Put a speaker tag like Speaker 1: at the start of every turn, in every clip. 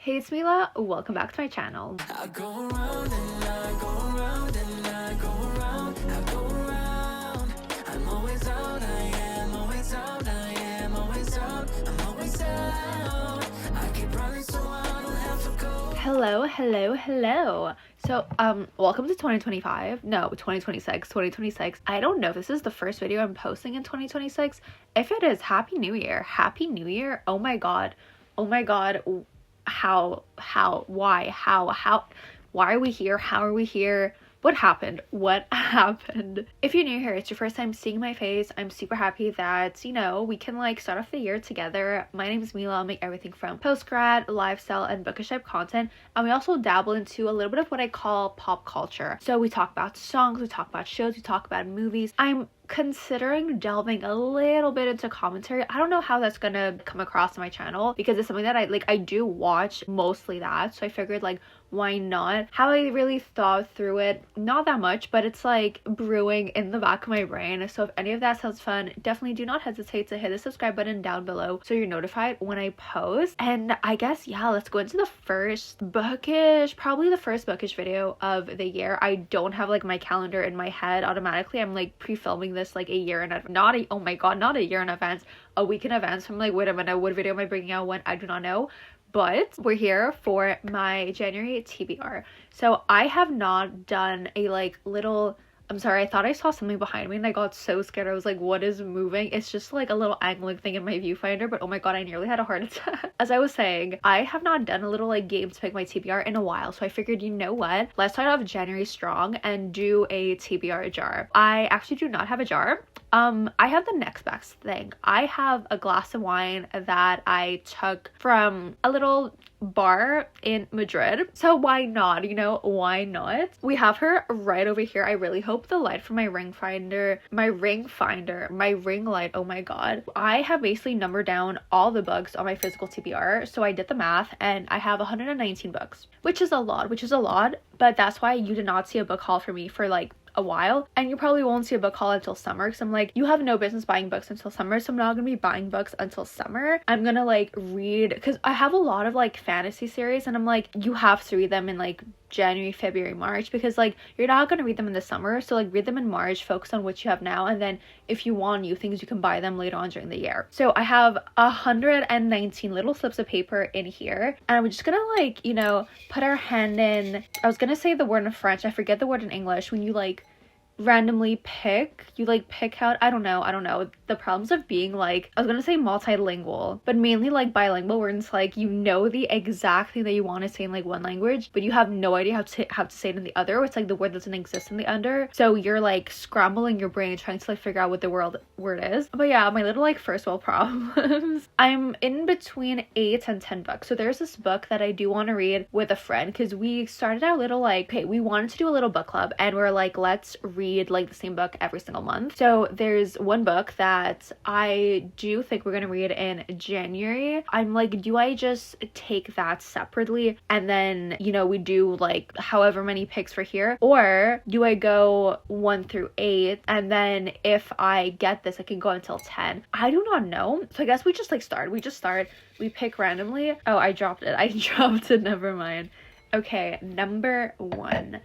Speaker 1: Hey, it's Mila. Welcome back to my channel.
Speaker 2: I go around and I go around and I go around, I go around. I'm always out, I am always out, I am always out, I'm always out. I keep running so I don't have to go.
Speaker 1: Hello. So, welcome to 2025. No, 2026. I don't know if this is the first video I'm posting in 2026. If it is, Happy New Year. Happy New Year. Oh my God. Why are we here? How are we here? What happened? If you're new here, it's your first time seeing my face, I'm super happy that, we can start off the year together. My name is Mila. I make everything from post-grad, lifestyle, and bookish type content. And we also dabble into a little bit of what I call pop culture. So we talk about songs, we talk about shows, we talk about movies. I'm considering delving a little bit into commentary. I don't know how that's gonna come across on my channel because it's something that I do watch mostly that, so I figured why not? How I really thought through it, not that much, but it's brewing in the back of my brain. So if any of that sounds fun, definitely do not hesitate to hit the subscribe button down below so you're notified when I post. And I guess let's go into the first bookish video of the year. I don't have my calendar in my head automatically. I'm pre-filming this a year in advance, not a year in advance, a week in advance. I'm wait a minute, what video am I bringing out when? I do not know. But we're here for my January TBR. So I have not done a little, I'm sorry, I thought I saw something behind me and I got so scared. I was like, what is moving? It's just a little angling thing in my viewfinder, but oh my God, I nearly had a heart attack. As I was saying, I have not done a little game to pick my TBR in a while. So I figured, you know what? Let's start off January strong and do a TBR jar. I actually do not have a jar. I have the next best thing. I have a glass of wine that I took from a little bar in Madrid. So why not? Why not? We have her right over here. I really hope the light from my ring light, oh my God. I have basically numbered down all the books on my physical TBR. So I did the math and I have 119 books, which is a lot, but that's why you did not see a book haul for me for a while, and you probably won't see a book haul until summer because I'm you have no business buying books until summer, so I'm not gonna be buying books until summer. I'm gonna read, because I have a lot of fantasy series and I'm you have to read them in January, February, March, because you're not gonna read them in the summer, so read them in March, focus on what you have now, and then if you want new things you can buy them later on during the year. So I have 119 little slips of paper in here, and I'm just gonna put our hand in, I was gonna say the word in French, I forget the word in English, when you randomly pick out, I don't know the problems of being I was gonna say multilingual, but mainly bilingual, where it's the exact thing that you want to say in one language but you have no idea how to say it in the other. It's the word doesn't exist in the other, so you're scrambling your brain trying to figure out what the word is. But yeah, my little first world problems. I'm in between 8 and 10 books. So there's this book that I do want to read with a friend because we started our little okay, we wanted to do a little book club and we're let's read the same book every single month. So there's one book that I do think we're gonna read in January. I'm do I just take that separately and then we do however many picks for here, or do I go 1 through 8 and then if I get this I can go until 10? I do not know. So I guess we just start, we pick randomly. Oh, I dropped it, never mind. Okay, number 1.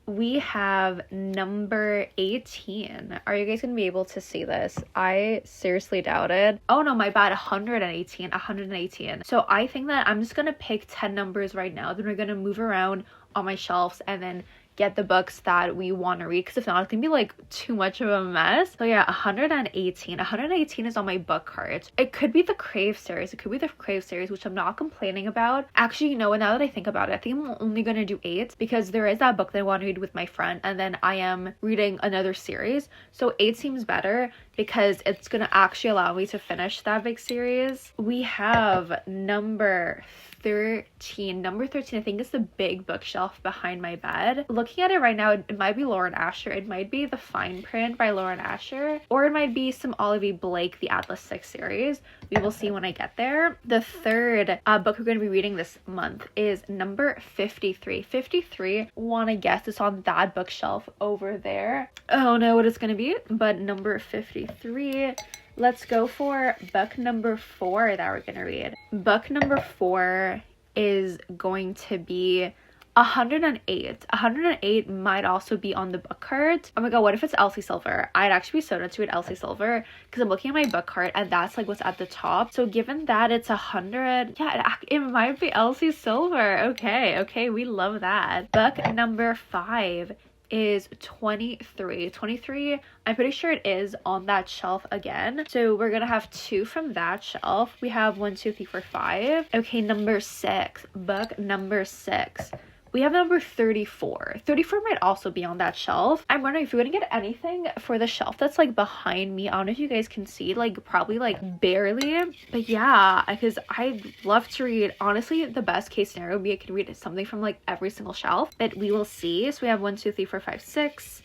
Speaker 1: We have number 18. Are you guys gonna be able to see this? I seriously doubt it. Oh no, my bad. 118. So I think that I'm just gonna pick 10 numbers right now, then we're gonna move around on my shelves and then get the books that we want to read, because if not it's gonna be too much of a mess. So yeah, 118 is on my book cart. It could be the Crave series, which I'm not complaining about. Actually, now that I think about it, I think I'm only gonna do 8 because there is that book that I want to read with my friend and then I am reading another series, so 8 seems better because it's gonna actually allow me to finish that big series. We have number 13. Number 13, I think, is the big bookshelf behind my bed. Looking at it right now, it might be Lauren Asher. It might be The Fine Print by Lauren Asher, or it might be some Olivia Blake, the Atlas 6 series. We will see when I get there. The third book we're going to be reading this month is number 53. 53, want to guess it's on that bookshelf over there. I don't know what it's going to be, but number 53. Let's go for book number 4 that we're going to read. Book number 4 is going to be 108. 108 might also be on the book cart. Oh my god, what if it's Elsie Silver? I'd actually be so into it, Elsie Silver, because I'm looking at my book cart and that's like what's at the top. So given that it's 100, yeah, it might be Elsie Silver. Okay, we love that. Book number 5 is 23. 23, I'm pretty sure it is on that shelf again. So we're gonna have 2 from that shelf. We have 1, 2, 3, 4, 5. Okay, number 6. Book number 6. We have number 34. 34 might also be on that shelf. I'm wondering if you're gonna get anything for the shelf that's like behind me. I don't know if you guys can see, like probably like barely. But yeah, because I love to read. Honestly, the best case scenario would be I could read something from like every single shelf. But we will see. So we have 1, 2, 3, 4, 5, 6.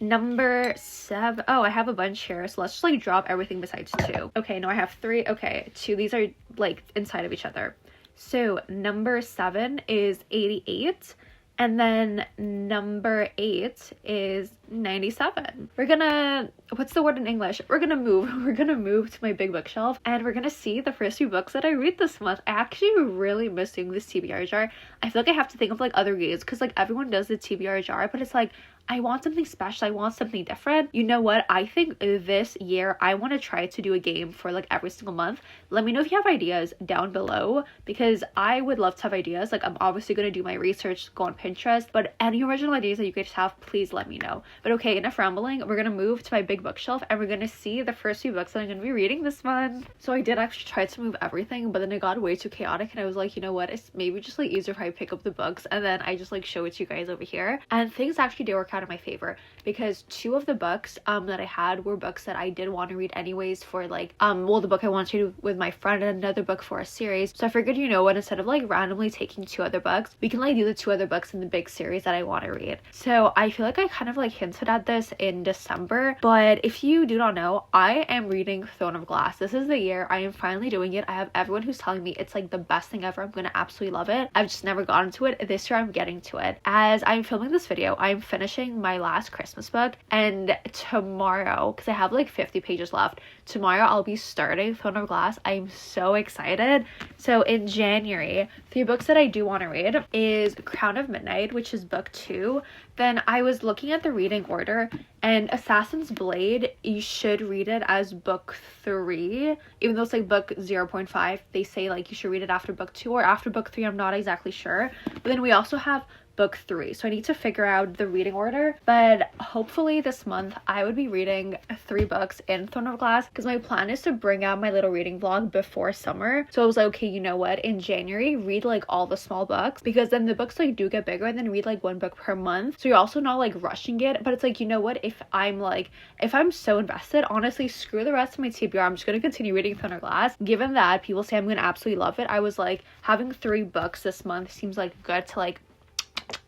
Speaker 1: Number 7. Oh, I have a bunch here. So let's just like drop everything besides 2. Okay, no, I have 3. Okay, 2. These are like inside of each other. So number 7 is 88, and then number 8 is 97. We're gonna, what's the word in English? We're gonna move to my big bookshelf, and we're gonna see the first few books that I read this month. I actually really miss doing this TBR jar. I feel like I have to think of like other games, because like everyone does the TBR jar, but it's like I want something special. I want something different. You know what? I think this year I want to try to do a game for like every single month. Let me know if you have ideas down below, because I would love to have ideas. Like I'm obviously going to do my research, go on Pinterest, but any original ideas that you guys have, please let me know. But okay, enough rambling. We're going to move to my big bookshelf and we're going to see the first few books that I'm going to be reading this month. So I did actually try to move everything, but then it got way too chaotic and I was like, you know what? It's maybe just like easier if I pick up the books and then I just like show it to you guys over here. And things actually did work out in my favor, because 2 of the books that I had were books that I did want to read anyways for like well, the book I wanted to with my friend and another book for a series. So I figured, you know what, instead of like randomly taking 2 other books, we can like do the 2 other books in the big series that I want to read. So I feel like I kind of like hinted at this in December, but if you do not know, I am reading Throne of Glass. This is the year I am finally doing it. I have everyone who's telling me it's like the best thing ever. I'm gonna absolutely love it. I've just never gotten to it. This year I'm getting to it. As I'm filming this video, I'm finishing my last Christmas book, and tomorrow, because I have like 50 pages left, tomorrow I'll be starting Throne of Glass. I'm so excited. So in January, 3 books that I do want to read is Crown of Midnight, which is book 2. Then I was looking at the reading order, and Assassin's Blade, you should read it as book 3, even though it's like book 0.5. They say like you should read it after book 2 or after book 3. I'm not exactly sure. But then we also have book 3, so I need to figure out the reading order, but hopefully this month I would be reading 3 books in Throne of Glass, because my plan is to bring out my little reading vlog before summer. So I was like, okay, you know what, in January read like all the small books, because then the books like do get bigger, and then read like 1 book per month, so you're also not like rushing it. But it's like, you know what, if I'm so invested, honestly, screw the rest of my TBR, I'm just gonna continue reading Throne of Glass. Given that people say I'm gonna absolutely love it, I was like, having 3 books this month seems like good to like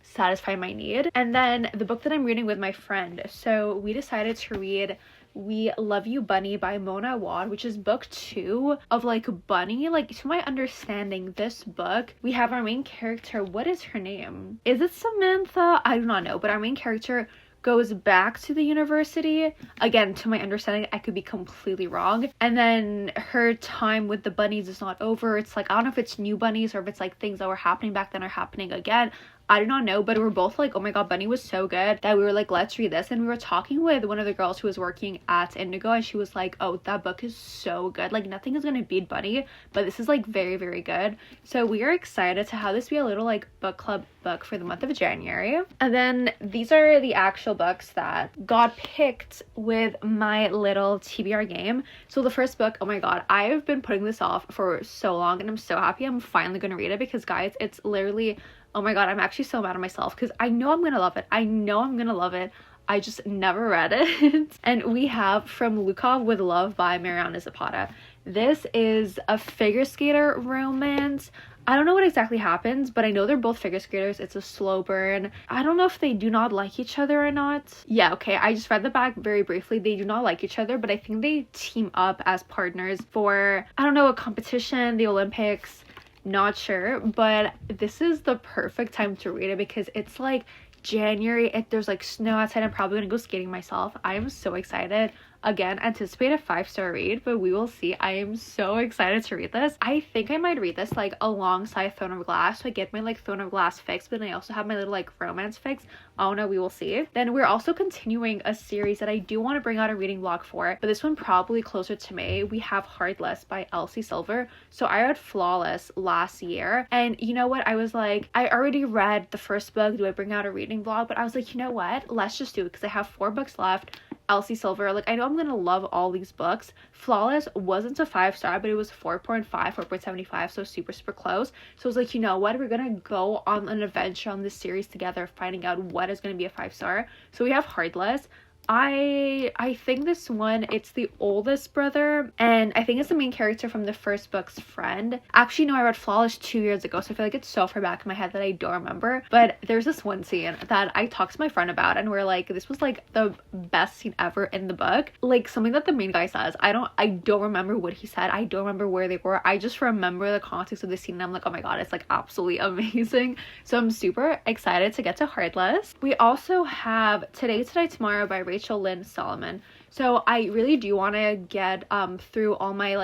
Speaker 1: satisfy my need. And then the book that I'm reading with my friend, so we decided to read We Love You Bunny by Mona Awad, which is book 2 of like Bunny. Like, to my understanding, this book, we have our main character, what is her name? Is it Samantha? I do not know, but our main character goes back to the university. Again, to my understanding, I could be completely wrong. And then her time with the bunnies is not over. It's like, I don't know if it's new bunnies or if it's like things that were happening back then are happening again. I do not know, but we're both like, oh my god, Bunny was so good that we were like, let's read this. And we were talking with one of the girls who was working at Indigo, and she was like, oh, that book is so good. Like, nothing is gonna beat Bunny, but this is like very, very good. So we are excited to have this be a little like book club book for the month of January. And then these are the actual books that got picked with my little TBR game. So the first book, oh my god, I've been putting this off for so long, and I'm so happy I'm finally gonna read it, because guys, it's literally, oh my god, I'm actually so mad at myself, because I know I'm gonna love it. I just never read it. And we have From Lukov with Love by Mariana Zapata. This is a figure skater romance. I don't know what exactly happens, but I know they're both figure skaters. It's a slow burn. I don't know if they do not like each other or not. Yeah, okay, I just read the back very briefly. They do not like each other, but I think they team up as partners for, I don't know, a competition, the Olympics. Not sure, but this is the perfect time to read it, because it's like January, there's like snow outside. I'm probably gonna go skating myself. I am so excited. Again, anticipate a 5-star read, but we will see. I am so excited to read this. I think I might read this like alongside Throne of Glass. So I get my like Throne of Glass fix, but then I also have my little like romance fix. Oh no, we will see. Then we're also continuing a series that I do want to bring out a reading vlog for, but this one probably closer to May. We have Heartless by Elsie Silver. So I read Flawless last year, and you know what, I was like, I already read the first book. Do I bring out a reading vlog? But I was like, you know what, let's just do it because I have 4 books left. Elsie Silver, like I know I'm gonna love all these books. Flawless wasn't a 5-star, but it was 4.5, 4.75, so super close. So I was like, you know what, we're gonna go on an adventure on this series together, finding out what is gonna be a 5-star. So we have Heartless. I think this one, it's the oldest brother, and I think it's the main character from the first book's friend. Actually, no, I read Flawless 2 years ago, so I feel like it's so far back in my head that I don't remember. But there's this one scene that I talked to my friend about, and we're like, this was like the best scene ever in the book. Like something that the main guy says. I don't remember what he said. I don't remember where they were. I just remember the context of the scene, and I'm like, oh my god, it's like absolutely amazing. So I'm super excited to get to Heartless. We also have Today, Tomorrow by Rachel Lynn Solomon. So I really do want to get through all my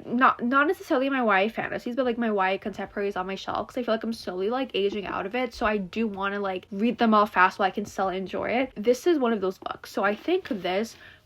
Speaker 1: not necessarily my YA fantasies, but like my YA contemporaries on my shelf, because I feel like I'm slowly like aging out of it. So I do want to like read them all fast while I can still enjoy it. This is one of those books. So I think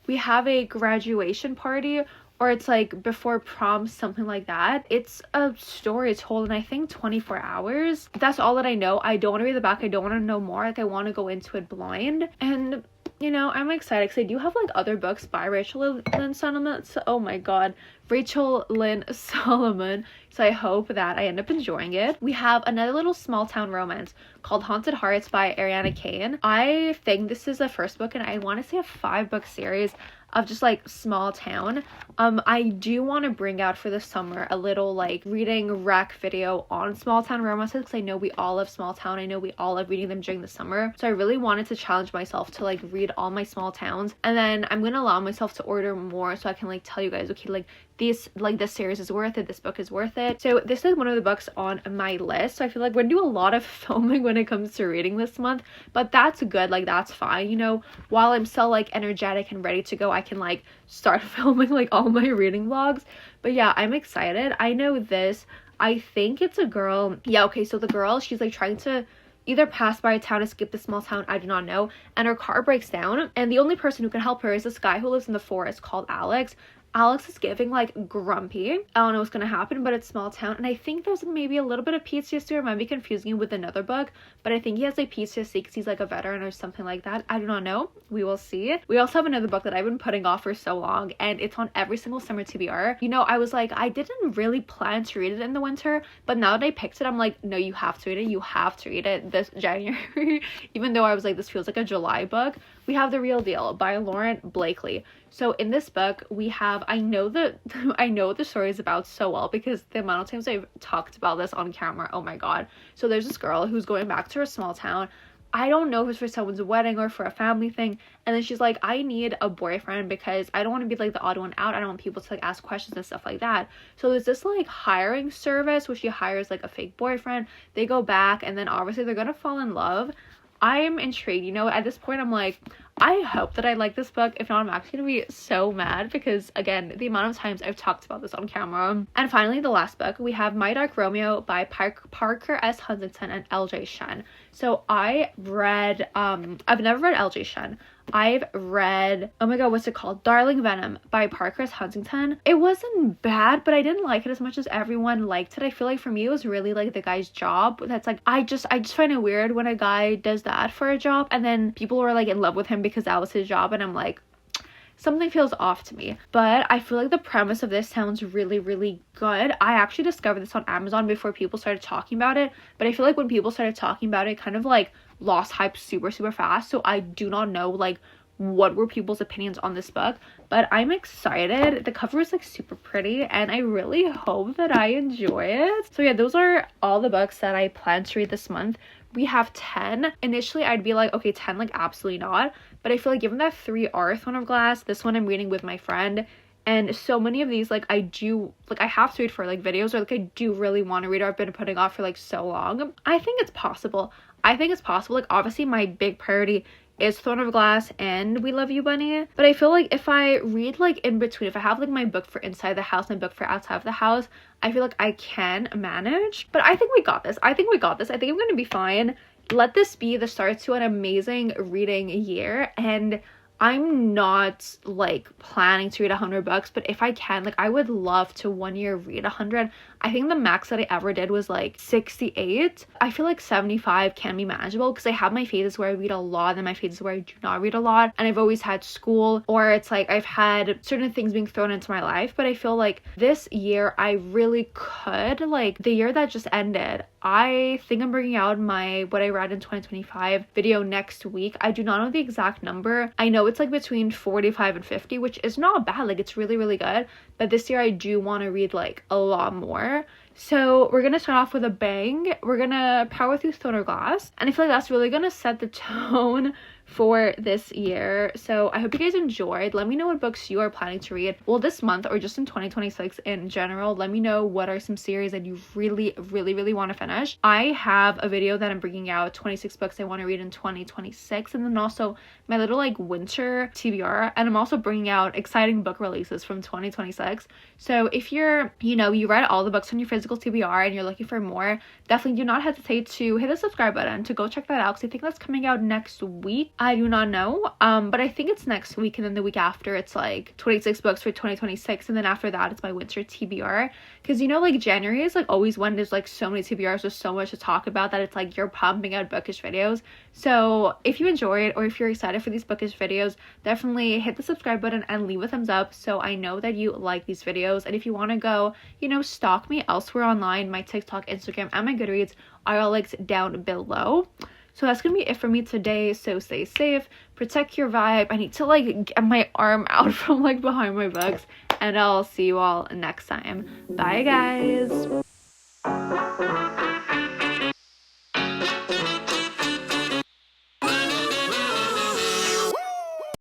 Speaker 1: we have a graduation party, or it's like before prom, something like that. It's a story told in I think 24 hours. That's all that I know. I don't want to read the back. I don't want to know more. Like I want to go into it blind. And you know, I'm excited because I do have like other books by Rachel Lynn Solomon. So, oh my god, Rachel Lynn Solomon. So I hope that I end up enjoying it. We have another little small town romance called Haunted Hearts by Ariana Kane. I think this is the first book, and I want to say a 5-book series of just like small town. I do want to bring out for the summer a little like reading rec video on small town romances, because I know we all love small town. I know we all love reading them during the summer. So I really wanted to challenge myself to like read all my small towns, and then I'm gonna allow myself to order more so I can like tell you guys, okay, like this series is worth it, this book is worth it. So this is one of the books on my list. So I feel like we're gonna do a lot of filming when it comes to reading this month, but that's good. Like that's fine, you know, while I'm still like energetic and ready to go, I can like start filming like all my reading vlogs. But yeah, I'm excited. I know this, I think it's a girl. Yeah, okay, so the girl, she's like trying to either pass by a town, escape the small town, I do not know, and her car breaks down, and the only person who can help her is this guy who lives in the forest called Alex. Alex is giving like grumpy. I don't know what's gonna happen, but it's small town, and I think there's maybe a little bit of PTSD, or I might be confusing you with another book, but I think he has like PTSD because he's like a veteran or something like that. I do not know. We will see. We also have another book that I've been putting off for so long, and it's on every single summer TBR. You know, I was like, I didn't really plan to read it in the winter, but now that I picked it, I'm like, no, you have to read it. You have to read it this January. Even though I was like, this feels like a July book. We have The Real Deal by Lauren Blakely. So in this book, we have, I know what the story is about so well, because the amount of times I've talked about this on camera, oh my god. So there's this girl who's going back to her small town. I don't know if it's for someone's wedding or for a family thing. And then she's like, I need a boyfriend because I don't want to be like the odd one out. I don't want people to like ask questions and stuff like that. So there's this like hiring service where she hires like a fake boyfriend. They go back, and then obviously they're gonna fall in love. I'm intrigued, you know, at this point I'm like, I hope that I like this book. If not, I'm actually gonna be so mad, because again, the amount of times I've talked about this on camera. And finally, the last book, we have My Dark Romeo by Parker S. Huntington and LJ Shen. So I've never read LJ Shen. I've read, oh my god, what's it called? Darling Venom by Parker S. Huntington. It wasn't bad, but I didn't like it as much as everyone liked it. I feel like for me, it was really like the guy's job. That's like, I just find it weird when a guy does that for a job, and then people were like in love with him because that was his job, and I'm like, something feels off to me. But I feel like the premise of this sounds really, really good. I actually discovered this on Amazon before people started talking about it, but I feel like when people started talking about it, kind of like lost hype super fast. So I do not know like what were people's opinions on this book, but I'm excited. The cover is like super pretty, and I really hope that I enjoy it. So yeah, those are all the books that I plan to read this month. We have 10. Initially I'd be like, okay, 10, like absolutely not, but I feel like given that 3 are Throne of Glass, this one I'm reading with my friend, and so many of these like I have to read for like videos, or like I do really want to read, or I've been putting off for like so long. I think it's possible. Like obviously my big priority is Throne of Glass and We Love You Bunny. But I feel like if I read like in between, if I have like my book for inside the house, my book for outside of the house, I feel like I can manage. But I think we got this. I think I'm gonna be fine. Let this be the start to an amazing reading year. And I'm not like planning to read 100 books, but if I can, like I would love to 1 year read 100. I think the max that I ever did was like 68. I feel like 75 can be manageable because I have my phases where I read a lot and my phases where I do not read a lot. And I've always had school, or it's like I've had certain things being thrown into my life. But I feel like this year I really could, like the year that just ended, I think I'm bringing out my what I read in 2025 video next week. I do not know the exact number. I know it's like between 45 and 50, which is not bad. Like it's really, really good. But this year I do want to read like a lot more. So we're gonna start off with a bang. We're gonna power through Throne of Glass, and I feel like that's really gonna set the tone for this year. So I hope you guys enjoyed. Let me know what books you are planning to read, well, this month or just in 2026 in general. Let me know what are some series that you really, really, really want to finish. I have a video that I'm bringing out 26 books I want to read in 2026, and then also my little like winter TBR, and I'm also bringing out exciting book releases from 2026. So if you're, you know, you read all the books on your physical TBR and you're looking for more, definitely do not hesitate to hit the subscribe button to go check that out, because I think that's coming out next week. I do not know, but I think it's next week, and then the week after it's like 26 books for 2026, and then after that it's my winter TBR. Because you know, like January is like always when there's like so many TBRs, there's so much to talk about that it's like you're pumping out bookish videos. So if you enjoy it, or if you're excited for these bookish videos, definitely hit the subscribe button and leave a thumbs up so I know that you like these videos. And if you want to go, you know, stalk me elsewhere online, my TikTok, Instagram, and my Goodreads are all linked down below. So that's gonna be it for me today. So stay safe, protect your vibe. I need to like get my arm out from like behind my books, and I'll see you all next time. Bye guys.